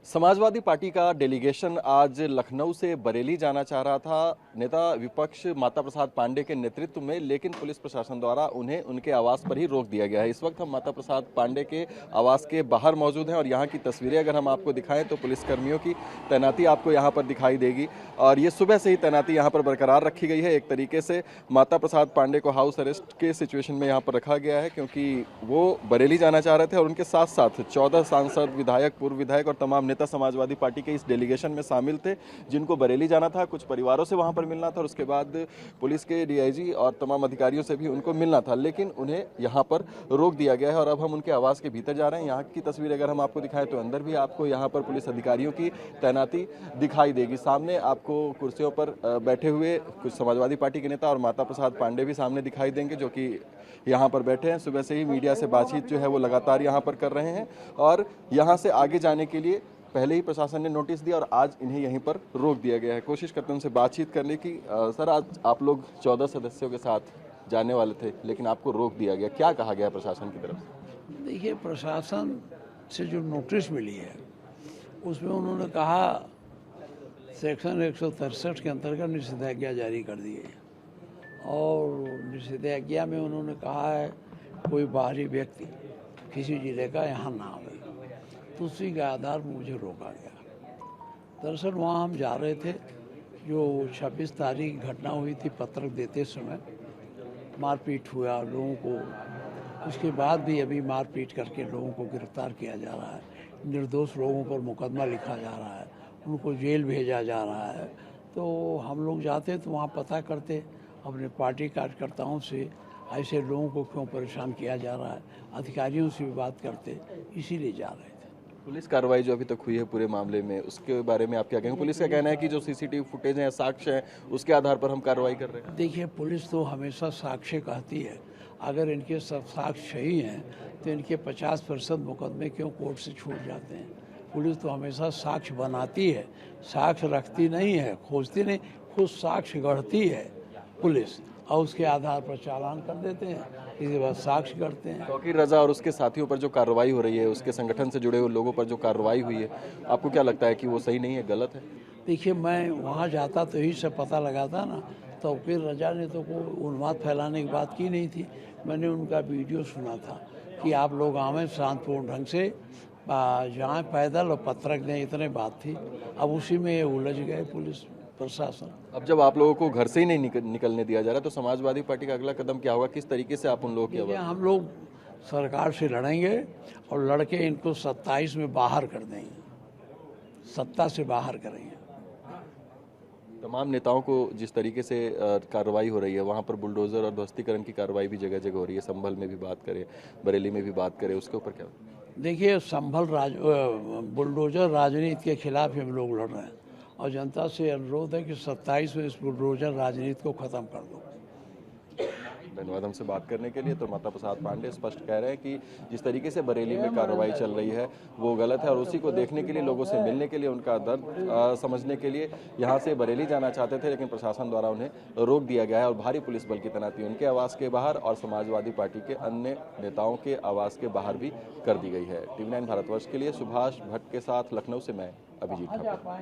Samajwadi party का delegation आज लखनऊ से बरेली जाना चाह रहा था नेता विपक्ष माता प्रसाद पांडे के नेतृत्व में, लेकिन पुलिस प्रशासन द्वारा उन्हें उनके आवास पर ही रोक दिया गया है। इस वक्त हम माता प्रसाद पांडे के आवास के बाहर मौजूद हैं और यहाँ की तस्वीरें अगर हम आपको दिखाएं तो पुलिसकर्मियों की तैनाती आपको यहाँ पर दिखाई देगी और ये सुबह से ही तैनाती यहाँ पर बरकरार रखी गई है। एक तरीके से माता प्रसाद पांडे को हाउस अरेस्ट के सिचुएशन में यहाँ पर रखा गया है क्योंकि वो बरेली जाना चाह रहे थे और उनके साथ साथ 14 सांसद, विधायक, पूर्व विधायक और तमाम नेता समाजवादी पार्टी के इस डेलीगेशन में शामिल थे जिनको बरेली जाना था। कुछ परिवारों से वहां पर मिलना था और उसके बाद पुलिस के डीआईजी और तमाम अधिकारियों से भी उनको मिलना था, लेकिन उन्हें यहां पर रोक दिया गया है और अब हम उनके आवास के भीतर जा रहे हैं। यहाँ की तस्वीर अगर हम आपको दिखाएं तो अंदर भी आपको यहाँ पर पुलिस अधिकारियों की तैनाती दिखाई देगी। सामने आपको कुर्सियों पर बैठे हुए कुछ समाजवादी पार्टी के नेता और माता प्रसाद पांडे भी सामने दिखाई देंगे जो कि यहाँ पर बैठे हैं। सुबह से ही मीडिया से बातचीत जो है वो लगातार यहाँ पर कर रहे हैं और यहाँ से आगे जाने के लिए पहले ही प्रशासन ने नोटिस दिया और आज इन्हें यहीं पर रोक दिया गया है। कोशिश करते हैं उनसे बातचीत करने की। सर, आज आप लोग 14 सदस्यों के साथ जाने वाले थे लेकिन आपको रोक दिया गया, क्या कहा गया प्रशासन की तरफ से? देखिए, प्रशासन से जो नोटिस मिली है उसमें उन्होंने कहा सेक्शन 163 के अंतर्गत निषेधाज्ञा जारी कर दी है और निषेधाज्ञा में उन्होंने कहा है कोई बाहरी व्यक्ति किसी जिले का यहाँ ना आवे, तो उसी के आधार पर मुझे रोका गया। दरअसल वहाँ हम जा रहे थे, जो 26 तारीख घटना हुई थी, पत्रक देते समय मारपीट हुआ लोगों को, उसके बाद भी अभी मारपीट करके लोगों को गिरफ्तार किया जा रहा है, निर्दोष लोगों पर मुकदमा लिखा जा रहा है, उनको जेल भेजा जा रहा है। तो हम लोग जाते तो वहाँ पता करते अपने पार्टी कार्यकर्ताओं से ऐसे लोगों को क्यों परेशान किया जा रहा है, अधिकारियों से भी बात करते, इसीलिए जा रहे थे। पुलिस कार्रवाई जो अभी तक हुई है पूरे मामले में, उसके बारे में आप क्या कहेंगे? पुलिस का कहना है कि जो सीसीटीवी फुटेज है, साक्ष्य है, उसके आधार पर हम कार्रवाई कर रहे हैं। देखिए, पुलिस तो हमेशा साक्ष्य कहती है, अगर इनके सब साक्ष्य सही हैं तो इनके 50% मुकदमे क्यों कोर्ट से छूट जाते हैं। पुलिस तो हमेशा साक्ष्य बनाती है, साक्ष्य रखती नहीं है, खोजती नहीं, खुद साक्ष्य गढ़ती है पुलिस और उसके आधार पर चालान कर देते हैं, इसके बाद साक्ष्य करते हैं। तौकीर रजा और उसके साथियों पर जो कार्रवाई हो रही है, उसके संगठन से जुड़े हुए लोगों पर जो कार्रवाई हुई है, आपको क्या लगता है कि वो सही नहीं है, गलत है? देखिए, मैं वहाँ जाता तो यही सब पता लगाता ना। तौकीर रजा ने तो कोई उन्माद फैलाने की बात की नहीं थी। मैंने उनका वीडियो सुना था कि आप लोग आवें शांतिपूर्ण ढंग से जाएँ पैदल और पत्रक दें, इतने बात थी। अब उसी में उलझ गए पुलिस प्रशासन। अब जब आप लोगों को घर से ही नहीं निकलने दिया जा रहा तो समाजवादी पार्टी का अगला कदम क्या होगा? किस तरीके से आप उन लोगों की आवाज़? हम लोग सरकार से लड़ेंगे और लड़के इनको 27 में बाहर कर देंगे, सत्ता से बाहर करेंगे। तमाम नेताओं को जिस तरीके से कार्रवाई हो रही है, वहाँ पर बुलडोजर और ध्वस्तीकरण की कार्रवाई भी जगह जगह हो रही है। संभल में भी बात करें, बरेली में भी बात करें, उसके ऊपर क्या? देखिए, बुलडोजर राजनीति के खिलाफ हम लोग लड़ रहे हैं और जनता से अनुरोध है कि 27 में इस बुलडोजर राजनीति को ख़त्म कर दो। धन्यवाद हमसे बात करने के लिए। तो माता प्रसाद पांडे स्पष्ट कह रहे हैं कि जिस तरीके से बरेली में कार्रवाई चल रही है वो गलत है और उसी को देखने के लिए, लोगों से मिलने के लिए, उनका दर्द समझने के लिए यहाँ से बरेली जाना चाहते थे, लेकिन प्रशासन द्वारा उन्हें रोक दिया गया है और भारी पुलिस बल की तैनाती उनके आवास के बाहर और समाजवादी पार्टी के अन्य नेताओं के आवास के बाहर भी कर दी गई है। TV9 भारतवर्ष के लिए सुभाष भट्ट के साथ लखनऊ से मैं अभिजीत ठाकुर।